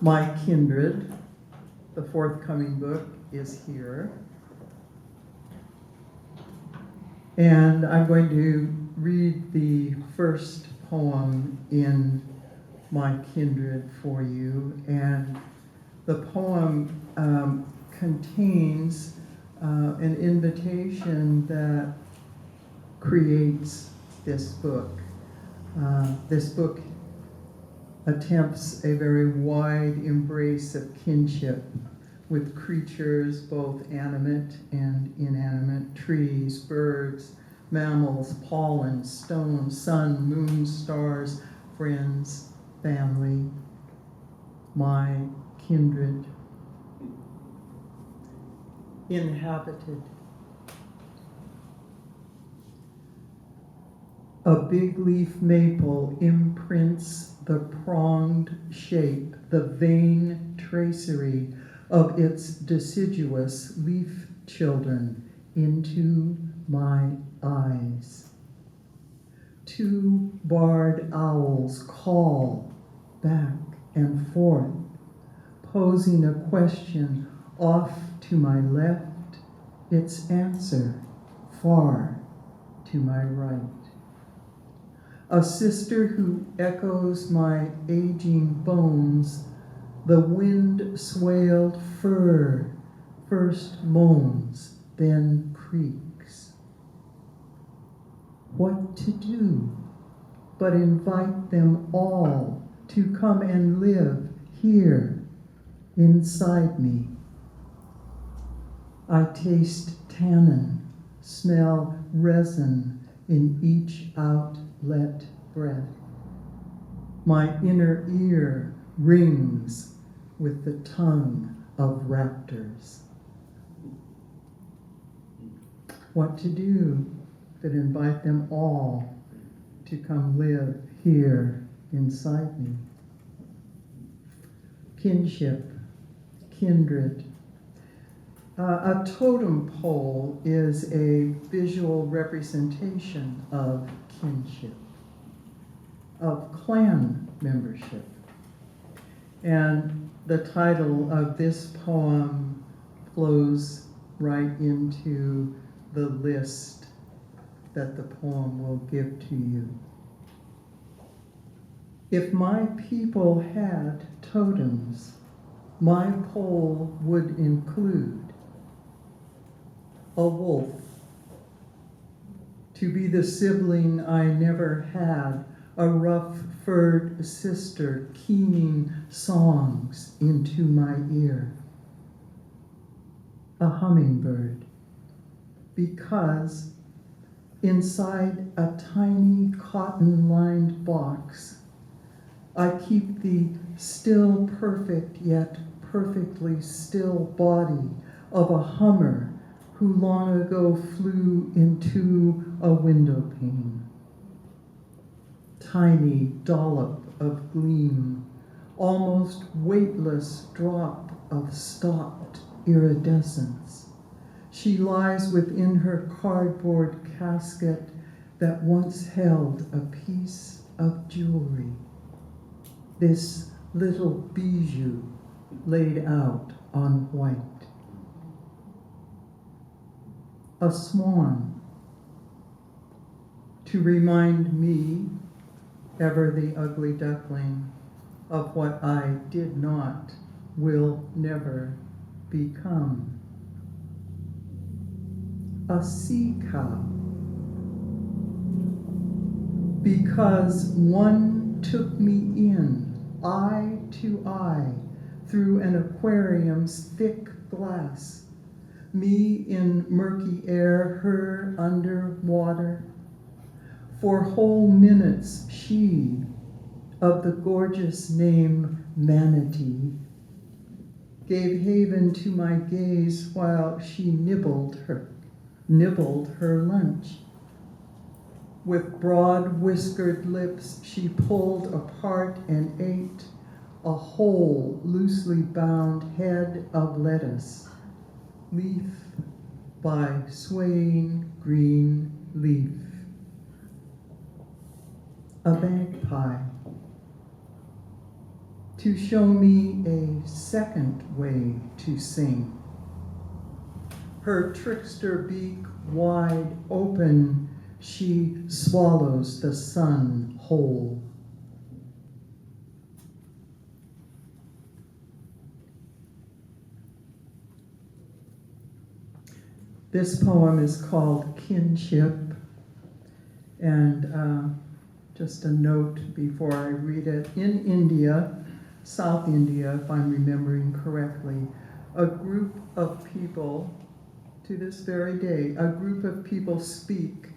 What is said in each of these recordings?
My Kindred, the forthcoming book, is here. And I'm going to read the first poem in My Kindred for you. And the poem contains an invitation that creates this book. This book attempts a very wide embrace of kinship with creatures, both animate and inanimate, trees, birds, mammals, pollen, stone, sun, moon, stars, friends, family, my kindred. Inhabited. A big leaf maple imprints the pronged shape, the vein tracery of its deciduous leaf children into my eyes. Two barred owls call back and forth, posing a question off to my left, its answer far to my right. A sister who echoes my aging bones, the wind-swaled fir first moans, then creaks. What to do but invite them all to come and live here inside me? I taste tannin, smell resin in each outlet breath. My inner ear rings with the tongue of raptors. What to do but invite them all to come live here inside me? Kinship, kindred. A totem pole is a visual representation of kinship, of clan membership. And the title of this poem flows right into the list that the poem will give to you. If my people had totems, my pole would include a wolf, to be the sibling I never had, a rough-furred sister keening songs into my ear. A hummingbird, because inside a tiny cotton-lined box, I keep the still perfect yet perfectly still body of a hummer who long ago flew into a window pane. Tiny dollop of gleam, almost weightless drop of stopped iridescence. She lies within her cardboard casket that once held a piece of jewelry. This little bijou laid out on white. A swan, to remind me, ever the ugly duckling, of what I did not, will never become. A sea cow, because one took me in, eye to eye, through an aquarium's thick glass, me in murky air, her under water. For whole minutes she, of the gorgeous name Manatee, gave haven to my gaze while she nibbled her lunch. With broad whiskered lips she pulled apart and ate a whole loosely bound head of lettuce, leaf by swaying green leaf. A magpie, to show me a second way to sing. Her trickster beak wide open, she swallows the sun whole. This poem is called Kinship, and just a note before I read it. In India, South India, if I'm remembering correctly, a group of people, to this very day, a group of people speak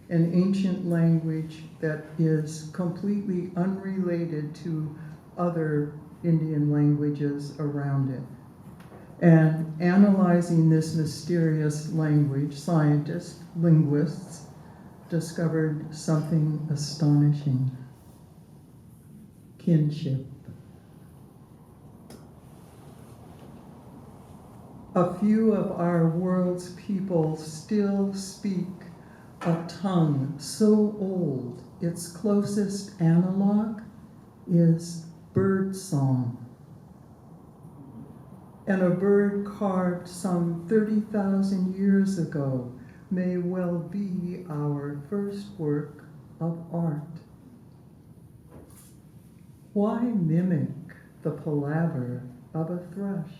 an ancient language that is completely unrelated to other Indian languages around it. And analyzing this mysterious language, scientists, linguists, discovered something astonishing: kinship. A few of our world's people still speak a tongue so old its closest analog is bird song. And a bird carved some 30,000 years ago may well be our first work of art. Why mimic the palaver of a thrush?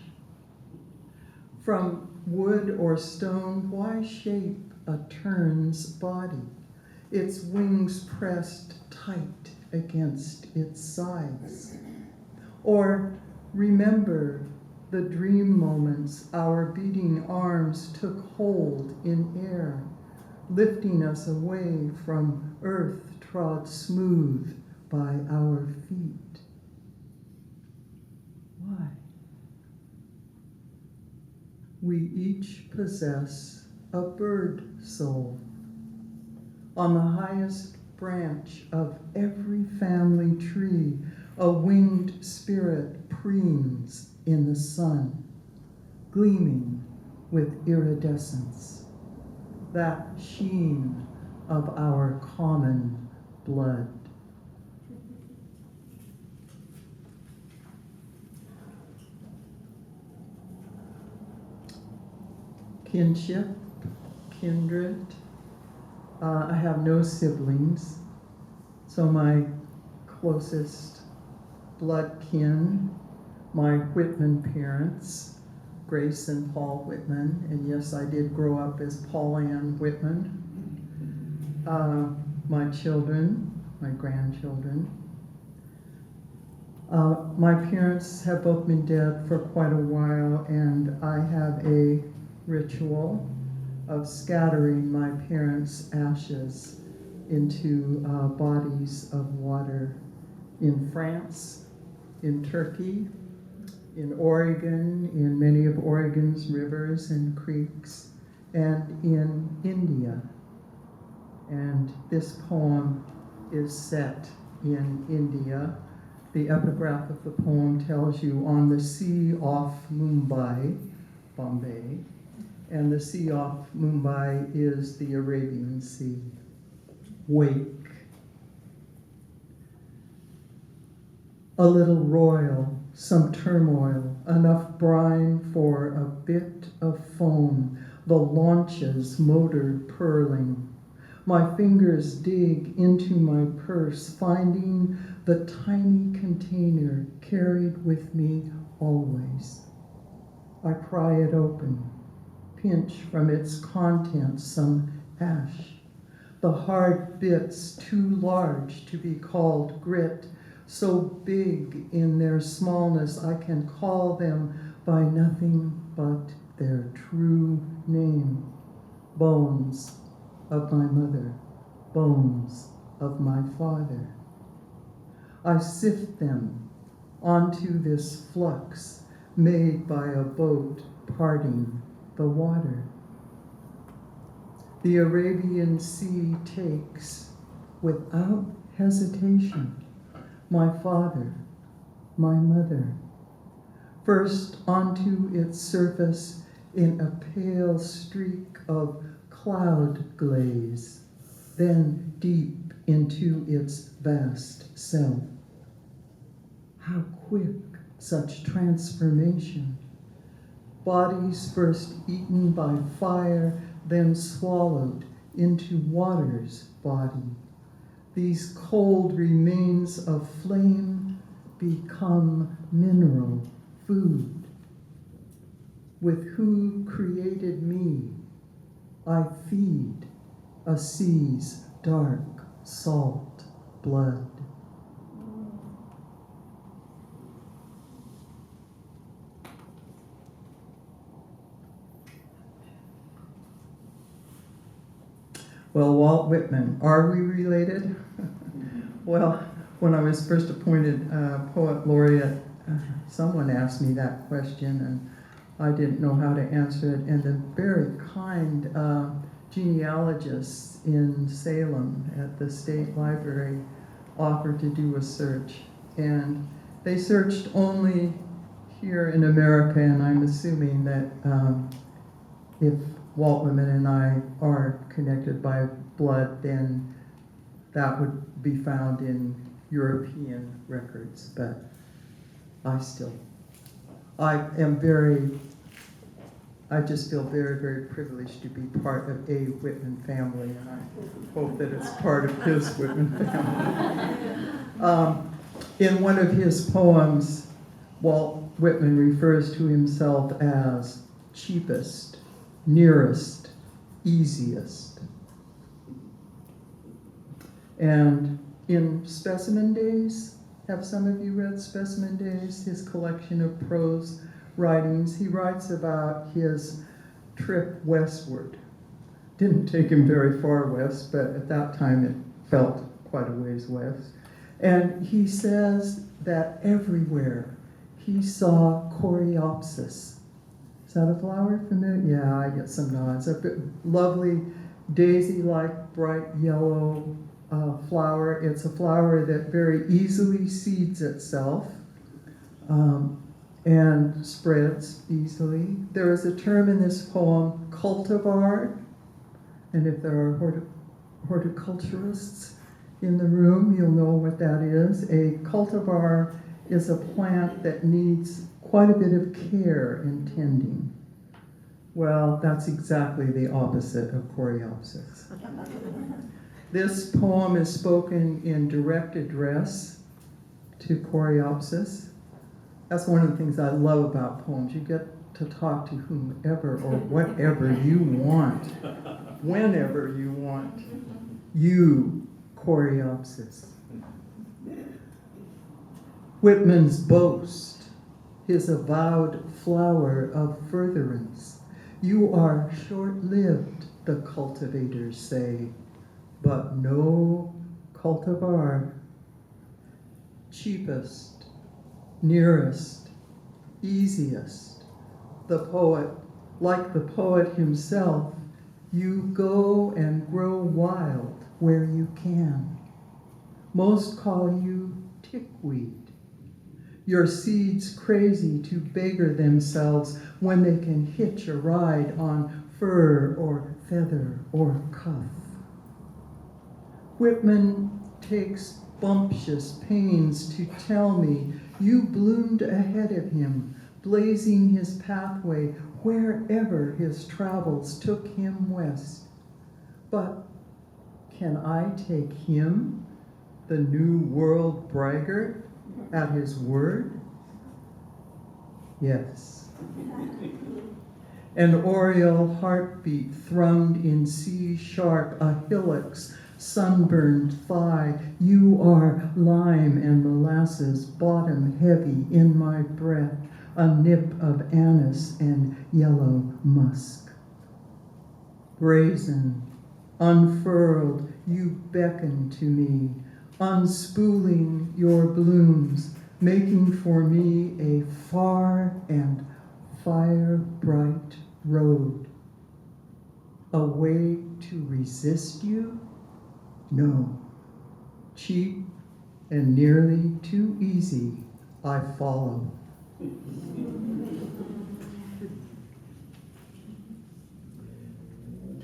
From wood or stone, why shape a tern's body, its wings pressed tight against its sides? Or remember the dream moments our beating arms took hold in air, lifting us away from earth trod smooth by our feet. Why? We each possess a bird soul. On the highest branch of every family tree, a winged spirit preens in the sun, gleaming with iridescence, that sheen of our common blood. Kinship, kindred. I have no siblings, so my closest blood kin, my Whitman parents, Grace and Paul Whitman, and yes, I did grow up as Paulann Whitman. My children, my grandchildren. My parents have both been dead for quite a while, and I have a ritual of scattering my parents' ashes into bodies of water in France, in Turkey, in Oregon, in many of Oregon's rivers and creeks, and in India. And this poem is set in India. The epigraph of the poem tells you, on the sea off Mumbai, Bombay, and the sea off Mumbai is the Arabian Sea. Wake. A little royal, some turmoil, enough brine for a bit of foam, the launch's motor purling. My fingers dig into my purse, finding the tiny container carried with me always. I pry it open, pinch from its contents some ash, the hard bits too large to be called grit, so big in their smallness I can call them by nothing but their true name. Bones of my mother, bones of my father. I sift them onto this flux made by a boat parting the water. The Arabian Sea takes, without hesitation, my father, my mother, first onto its surface in a pale streak of cloud glaze, then deep into its vast self. How quick such transformation. Bodies first eaten by fire, then swallowed into water's body. These cold remains of flame become mineral food. With who created me, I feed a sea's dark salt blood. Well, Walt Whitman, are we related? Well, when I was first appointed poet laureate, someone asked me that question, and I didn't know how to answer it. And the very kind genealogists in Salem at the State Library offered to do a search. And they searched only here in America, and I'm assuming that if Walt Whitman and I are connected by blood, then that would be found in European records. But I just feel very, very privileged to be part of a Whitman family, and I hope that it's part of his Whitman family. In one of his poems, Walt Whitman refers to himself as cheapest, nearest, easiest. And in Specimen Days, have some of you read Specimen Days, his collection of prose writings? He writes about his trip westward. Didn't take him very far west, but at that time it felt quite a ways west. And he says that everywhere he saw coreopsis. Is that a flower familiar? Yeah, I get some nods. A lovely daisy-like bright yellow flower. It's a flower that very easily seeds itself and spreads easily. There is a term in this poem, cultivar, and if there are horticulturists in the room, you'll know what that is. A cultivar is a plant that needs quite a bit of care and tending. Well, that's exactly the opposite of coreopsis. This poem is spoken in direct address to coreopsis. That's one of the things I love about poems. You get to talk to whomever or whatever you want, whenever you want. You, coreopsis. Whitman's boast, his avowed flower of furtherance. You are short-lived, the cultivators say, but no cultivar. Cheapest, nearest, easiest. The poet, like the poet himself, you go and grow wild where you can. Most call you tickweed. Your seeds crazy to beggar themselves when they can hitch a ride on fur or feather or cuff. Whitman takes bumptious pains to tell me you bloomed ahead of him, blazing his pathway wherever his travels took him west. But can I take him, the new world braggart, at his word? Yes. An oriole heartbeat thrummed in C sharp, a hillock's sunburned thigh. You are lime and molasses, bottom heavy in my breath, a nip of anise and yellow musk. Brazen, unfurled, you beckon to me, unspooling your blooms, making for me a far and fire-bright road. A way to resist you? No. Cheap and nearly too easy, I follow.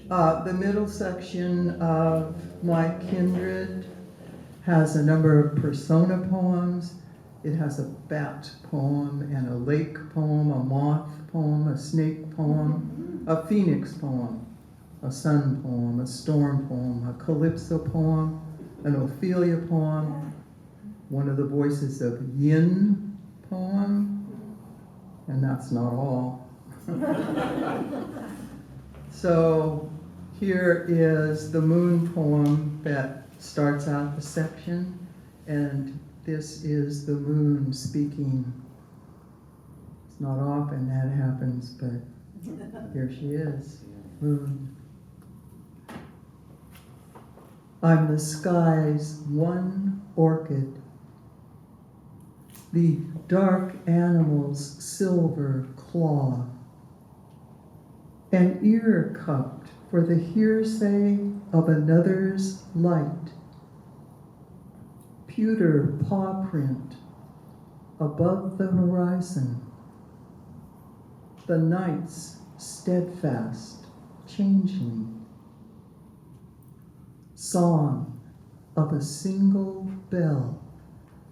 The middle section of My Kindred has a number of persona poems, It has a bat poem and a lake poem, a moth poem, a snake poem, a phoenix poem, a sun poem, a storm poem, a calypso poem, an Ophelia poem, one of the voices of yin poem, and that's not all. So here is the moon poem that starts out the section, and this is the moon speaking. It's not often that happens, but here she is, moon. I'm the sky's one orchid, the dark animal's silver claw, an ear cupped for the hearsay of another's light, pewter paw print above the horizon, the night's steadfast changeling, song of a single bell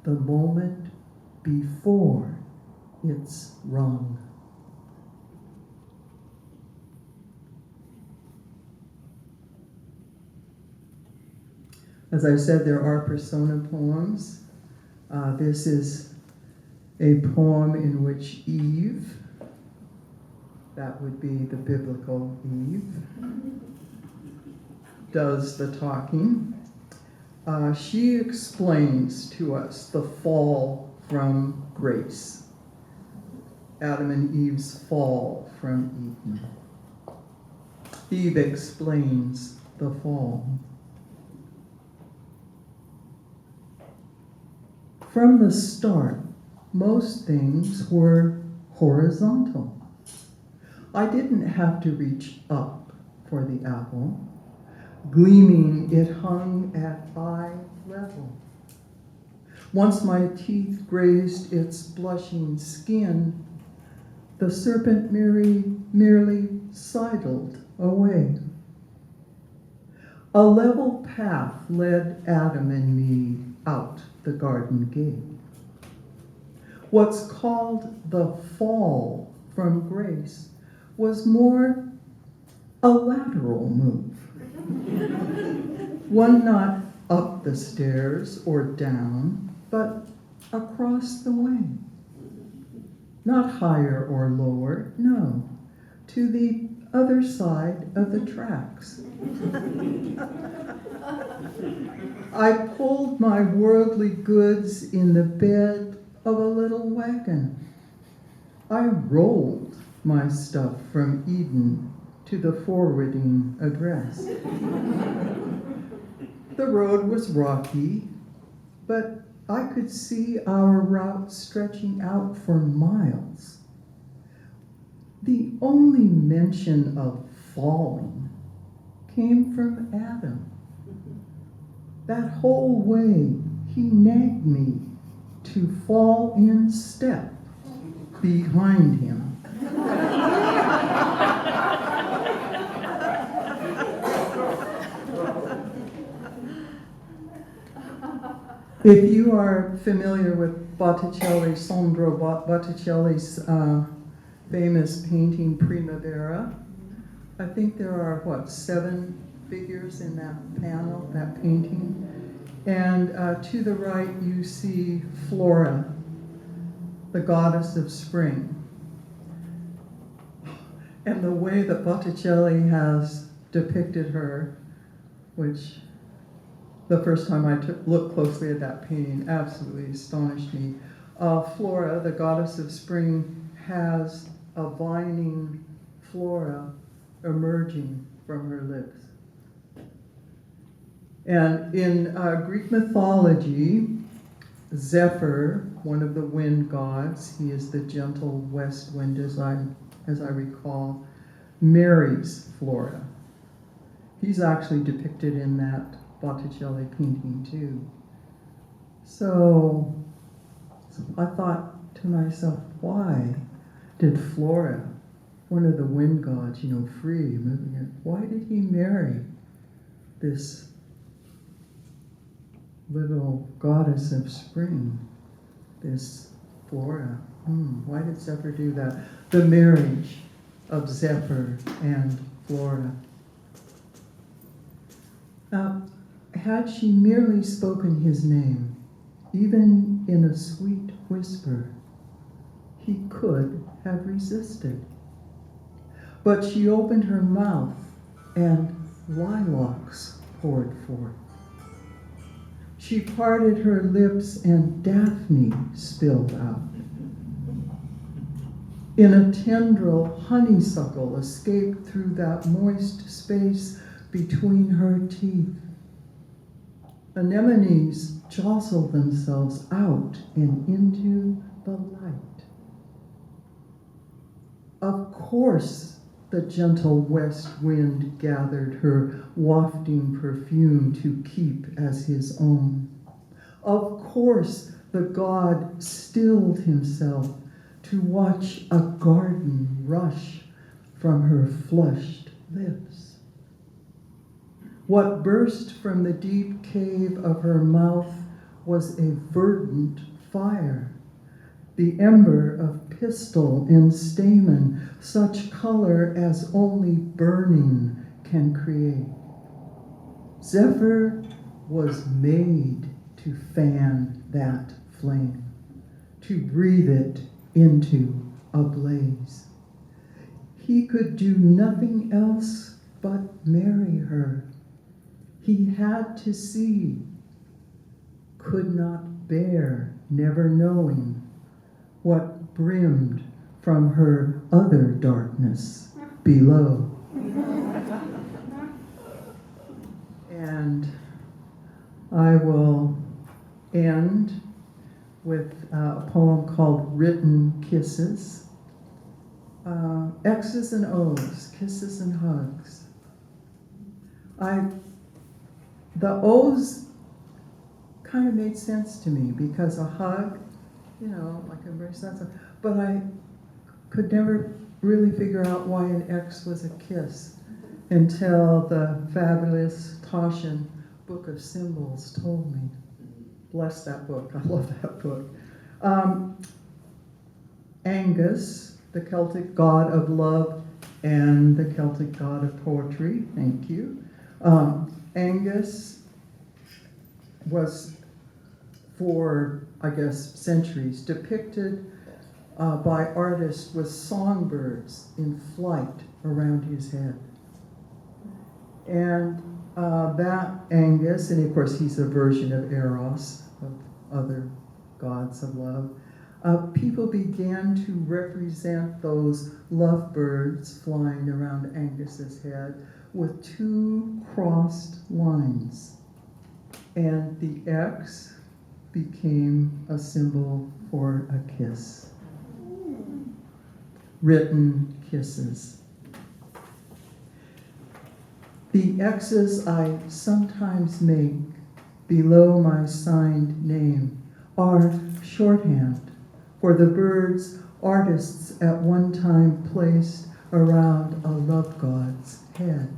the moment before it's rung. As I said, there are persona poems. This is a poem in which Eve, that would be the biblical Eve, does the talking. She explains to us the fall from grace, Adam and Eve's fall from Eden. Eve explains the fall. From the start, most things were horizontal. I didn't have to reach up for the apple. Gleaming, it hung at eye level. Once my teeth grazed its blushing skin, the serpent merely sidled away. A level path led Adam and me out the garden gate. What's called the fall from grace was more a lateral move. One not up the stairs or down, but across the way. Not higher or lower, no, to the other side of the tracks. I pulled my worldly goods in the bed of a little wagon. I rolled my stuff from Eden to the forwarding address. The road was rocky, but I could see our route stretching out for miles. The only mention of falling came from Adam. That whole way, he nagged me to fall in step behind him. If you are familiar with Botticelli, Sandro Botticelli's famous painting Primavera, I think there are, 7 figures in that panel, that painting. And to the right, you see Flora, the goddess of spring. And the way that Botticelli has depicted her, which the first time I looked closely at that painting absolutely astonished me. Flora, the goddess of spring, has a vining flora emerging from her lips. And in Greek mythology, Zephyr, one of the wind gods, he is the gentle west wind as I recall, marries Flora. He's actually depicted in that Botticelli painting too. So I thought to myself, why did Flora, one of the wind gods, free, moving it, why did he marry this little goddess of spring, this Flora. Why did Zephyr do that? The marriage of Zephyr and Flora. Had she merely spoken his name, even in a sweet whisper, he could have resisted. But she opened her mouth, and lilacs poured forth. She parted her lips, and Daphne spilled out. In a tendril, honeysuckle escaped through that moist space between her teeth. Anemones jostled themselves out and into the light. Of course, the gentle west wind gathered her wafting perfume to keep as his own. Of course, the god stilled himself to watch a garden rush from her flushed lips. What burst from the deep cave of her mouth was a verdant fire, the ember of pistil and stamen, such color as only burning can create. Zephyr was made to fan that flame, to breathe it into a blaze. He could do nothing else but marry her. He had to see, could not bear never knowing what brimmed from her other darkness below. And I will end with a poem called Written Kisses. X's and O's, kisses and hugs. The O's kind of made sense to me because a hug, like embrace that stuff. But I could never really figure out why an X was a kiss until the fabulous Taschen Book of Symbols told me. Bless that book. I love that book. Angus, the Celtic god of love and the Celtic god of poetry. Thank you. Angus was, for, I guess, centuries, depicted by artists with songbirds in flight around his head. And that Angus, and of course he's a version of Eros, of other gods of love, people began to represent those lovebirds flying around Angus's head with two crossed lines. And the X became a symbol for a kiss. Written kisses. The X's I sometimes make below my signed name are shorthand for the birds artists at one time placed around a love god's head.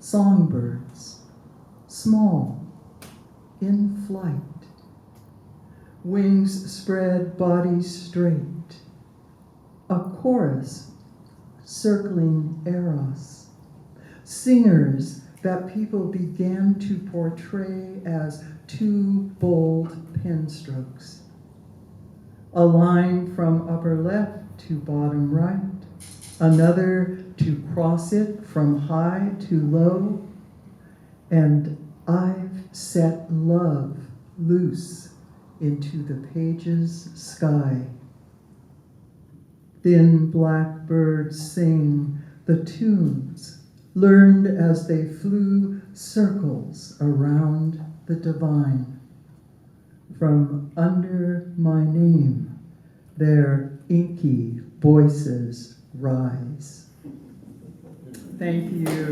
Songbirds, small, in flight, wings spread, bodies straight, a chorus circling Eros, singers that people began to portray as two bold pen strokes, a line from upper left to bottom right, another to cross it from high to low, and I've set love loose into the page's sky. Thin black birds sing the tunes learned as they flew circles around the divine. From under my name, their inky voices rise. Thank you.